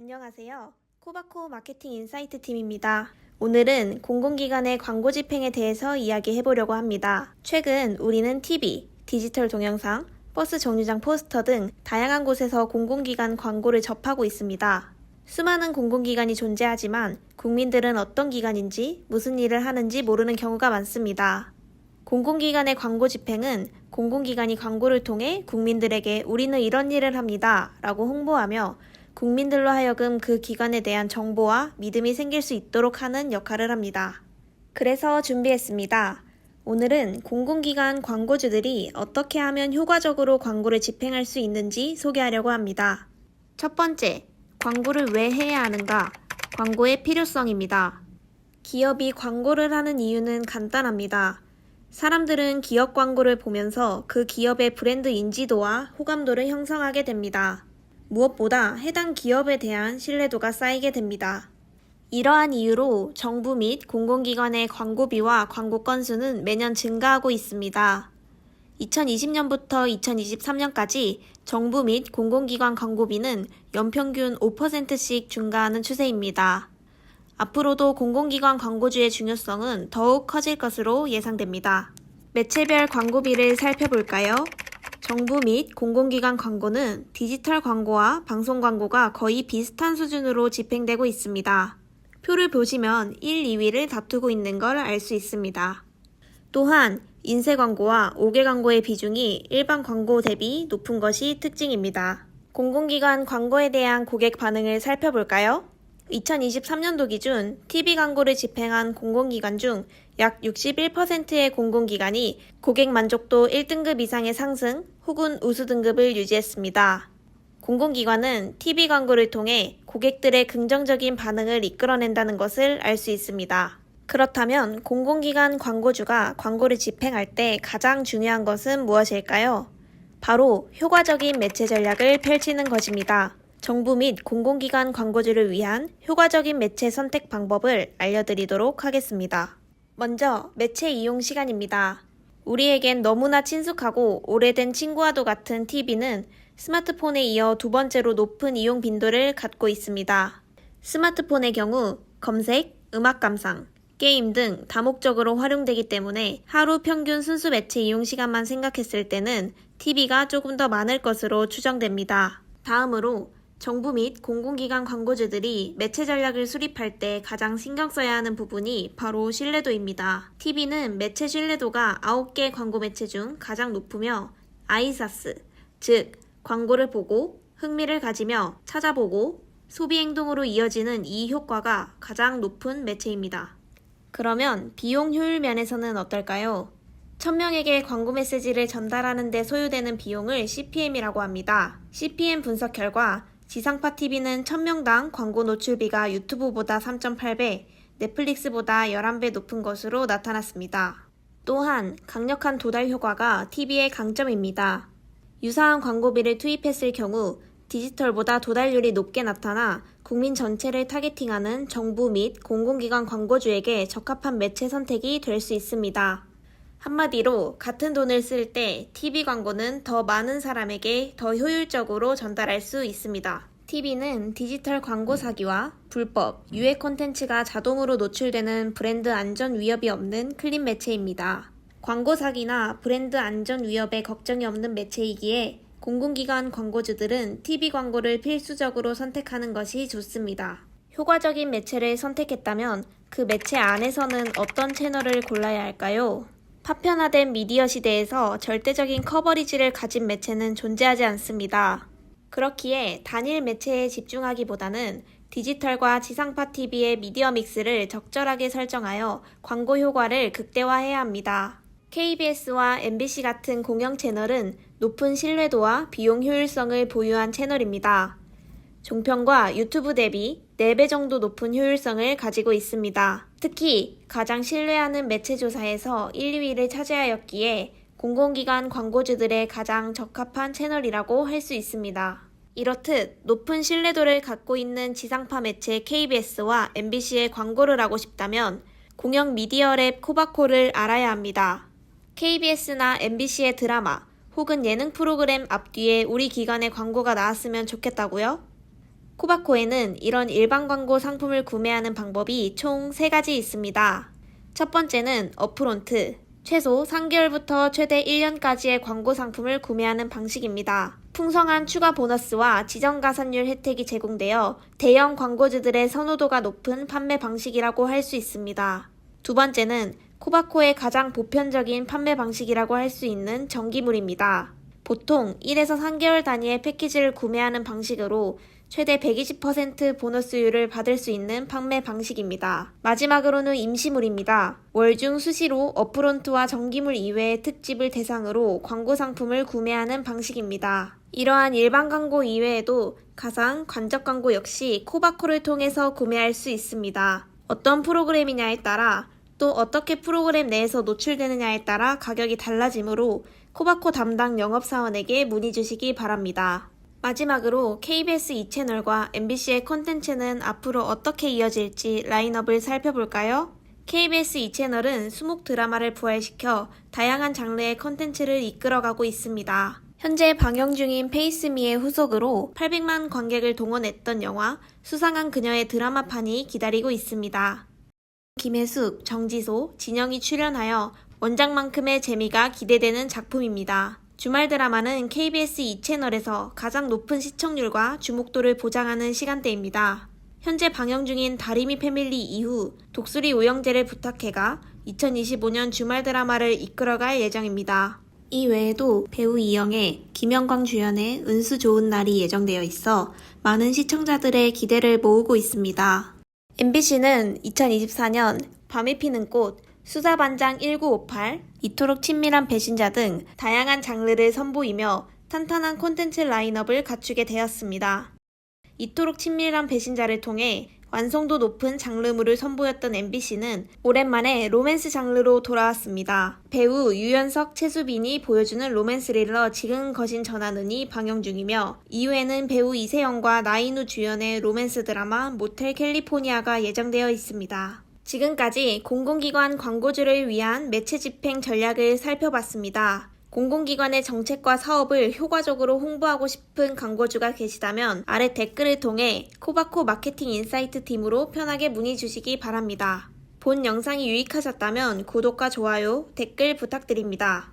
안녕하세요. 코바코 마케팅 인사이트 팀입니다. 오늘은 공공기관의 광고 집행에 대해서 이야기해보려고 합니다. 최근 우리는 TV, 디지털 동영상, 버스 정류장 포스터 등 다양한 곳에서 공공기관 광고를 접하고 있습니다. 수많은 공공기관이 존재하지만 국민들은 어떤 기관인지 무슨 일을 하는지 모르는 경우가 많습니다. 공공기관의 광고 집행은 공공기관이 광고를 통해 국민들에게 우리는 이런 일을 합니다 라고 홍보하며 국민들로 하여금 그 기관에 대한 정보와 믿음이 생길 수 있도록 하는 역할을 합니다. 그래서 준비했습니다. 오늘은 공공기관 광고주들이 어떻게 하면 효과적으로 광고를 집행할 수 있는지 소개하려고 합니다. 첫 번째, 광고를 왜 해야 하는가? 광고의 필요성입니다. 기업이 광고를 하는 이유는 간단합니다. 사람들은 기업 광고를 보면서 그 기업의 브랜드 인지도와 호감도를 형성하게 됩니다. 무엇보다 해당 기업에 대한 신뢰도가 쌓이게 됩니다. 이러한 이유로 정부 및 공공기관의 광고비와 광고 건수는 매년 증가하고 있습니다. 2020년부터 2023년까지 정부 및 공공기관 광고비는 연평균 5%씩 증가하는 추세입니다. 앞으로도 공공기관 광고주의 중요성은 더욱 커질 것으로 예상됩니다. 매체별 광고비를 살펴볼까요? 정부 및 공공기관 광고는 디지털 광고와 방송 광고가 거의 비슷한 수준으로 집행되고 있습니다. 표를 보시면 1, 2위를 다투고 있는 걸 알 수 있습니다. 또한 인쇄 광고와 5개 광고의 비중이 일반 광고 대비 높은 것이 특징입니다. 공공기관 광고에 대한 고객 반응을 살펴볼까요? 2023년도 기준 TV 광고를 집행한 공공기관 중 약 61%의 공공기관이 고객 만족도 1등급 이상의 상승 혹은 우수 등급을 유지했습니다. 공공기관은 TV 광고를 통해 고객들의 긍정적인 반응을 이끌어낸다는 것을 알 수 있습니다. 그렇다면 공공기관 광고주가 광고를 집행할 때 가장 중요한 것은 무엇일까요? 바로 효과적인 매체 전략을 펼치는 것입니다. 정부 및 공공기관 광고주를 위한 효과적인 매체 선택 방법을 알려드리도록 하겠습니다. 먼저 매체 이용 시간입니다. 우리에겐 너무나 친숙하고 오래된 친구와도 같은 TV는 스마트폰에 이어 두 번째로 높은 이용 빈도를 갖고 있습니다. 스마트폰의 경우 검색, 음악 감상, 게임 등 다목적으로 활용되기 때문에 하루 평균 순수 매체 이용 시간만 생각했을 때는 TV가 조금 더 많을 것으로 추정됩니다. 다음으로 정부 및 공공기관 광고주들이 매체 전략을 수립할 때 가장 신경 써야 하는 부분이 바로 신뢰도입니다. TV는 매체 신뢰도가 9개 광고 매체 중 가장 높으며 아이사스, 즉 광고를 보고 흥미를 가지며 찾아보고 소비 행동으로 이어지는 이 효과가 가장 높은 매체입니다. 그러면 비용 효율 면에서는 어떨까요? 1000명에게 광고 메시지를 전달하는 데 소요되는 비용을 CPM이라고 합니다. CPM 분석 결과 지상파 TV는 1000명당 광고 노출비가 유튜브보다 3.8배, 넷플릭스보다 11배 높은 것으로 나타났습니다. 또한 강력한 도달 효과가 TV의 강점입니다. 유사한 광고비를 투입했을 경우 디지털보다 도달률이 높게 나타나 국민 전체를 타겟팅하는 정부 및 공공기관 광고주에게 적합한 매체 선택이 될 수 있습니다. 한마디로 같은 돈을 쓸 때 TV 광고는 더 많은 사람에게 더 효율적으로 전달할 수 있습니다. TV는 디지털 광고 사기와 불법, 유해 콘텐츠가 자동으로 노출되는 브랜드 안전 위협이 없는 클린 매체입니다. 광고 사기나 브랜드 안전 위협에 걱정이 없는 매체이기에 공공기관 광고주들은 TV 광고를 필수적으로 선택하는 것이 좋습니다. 효과적인 매체를 선택했다면 그 매체 안에서는 어떤 채널을 골라야 할까요? 파편화된 미디어 시대에서 절대적인 커버리지를 가진 매체는 존재하지 않습니다. 그렇기에 단일 매체에 집중하기보다는 디지털과 지상파 TV의 미디어 믹스를 적절하게 설정하여 광고 효과를 극대화해야 합니다. KBS와 MBC 같은 공영 채널은 높은 신뢰도와 비용 효율성을 보유한 채널입니다. 종편과 유튜브 대비 4배 정도 높은 효율성을 가지고 있습니다. 특히 가장 신뢰하는 매체 조사에서 1, 2위를 차지하였기에 공공기관 광고주들의 가장 적합한 채널이라고 할 수 있습니다. 이렇듯 높은 신뢰도를 갖고 있는 지상파 매체 KBS와 MBC에 광고를 하고 싶다면 공영 미디어랩 코바코를 알아야 합니다. KBS나 MBC의 드라마 혹은 예능 프로그램 앞뒤에 우리 기관의 광고가 나왔으면 좋겠다고요? 코바코에는 이런 일반 광고 상품을 구매하는 방법이 총 3가지 있습니다. 첫 번째는 업프론트, 최소 3개월부터 최대 1년까지의 광고 상품을 구매하는 방식입니다. 풍성한 추가 보너스와 지정 가산율 혜택이 제공되어 대형 광고주들의 선호도가 높은 판매 방식이라고 할 수 있습니다. 두 번째는 코바코의 가장 보편적인 판매 방식이라고 할 수 있는 정기물입니다. 보통 1에서 3개월 단위의 패키지를 구매하는 방식으로 최대 120% 보너스율을 받을 수 있는 판매 방식입니다. 마지막으로는 임시물입니다. 월중 수시로 업프론트와 정기물 이외의 특집을 대상으로 광고 상품을 구매하는 방식입니다. 이러한 일반 광고 이외에도 가상, 관적 광고 역시 코바코를 통해서 구매할 수 있습니다. 어떤 프로그램이냐에 따라 또 어떻게 프로그램 내에서 노출되느냐에 따라 가격이 달라지므로 코바코 담당 영업사원에게 문의 주시기 바랍니다. 마지막으로 KBS 2채널과 MBC의 콘텐츠는 앞으로 어떻게 이어질지 라인업을 살펴볼까요? KBS 2채널은 수목 드라마를 부활시켜 다양한 장르의 콘텐츠를 이끌어가고 있습니다. 현재 방영 중인 페이스미의 후속으로 800만 관객을 동원했던 영화 수상한 그녀의 드라마판이 기다리고 있습니다. 김혜숙, 정지소, 진영이 출연하여 원작만큼의 재미가 기대되는 작품입니다. 주말 드라마는 KBS 2채널에서 가장 높은 시청률과 주목도를 보장하는 시간대입니다. 현재 방영 중인 다리미 패밀리 이후 독수리 오영재를 부탁해가 2025년 주말 드라마를 이끌어갈 예정입니다. 이 외에도 배우 이영애, 김영광 주연의 은수 좋은 날이 예정되어 있어 많은 시청자들의 기대를 모으고 있습니다. MBC는 2024년 밤이 피는 꽃, 수사반장 1958, 이토록 친밀한 배신자 등 다양한 장르를 선보이며 탄탄한 콘텐츠 라인업을 갖추게 되었습니다. 이토록 친밀한 배신자를 통해 완성도 높은 장르물을 선보였던 MBC는 오랜만에 로맨스 장르로 돌아왔습니다. 배우 유연석, 최수빈이 보여주는 로맨스 스릴러 지금 거신 전하느니 방영 중이며 이후에는 배우 이세영과 나인우 주연의 로맨스 드라마 모텔 캘리포니아가 예정되어 있습니다. 지금까지 공공기관 광고주를 위한 매체 집행 전략을 살펴봤습니다. 공공기관의 정책과 사업을 효과적으로 홍보하고 싶은 광고주가 계시다면 아래 댓글을 통해 코바코 마케팅 인사이트 팀으로 편하게 문의 주시기 바랍니다. 본 영상이 유익하셨다면 구독과 좋아요, 댓글 부탁드립니다.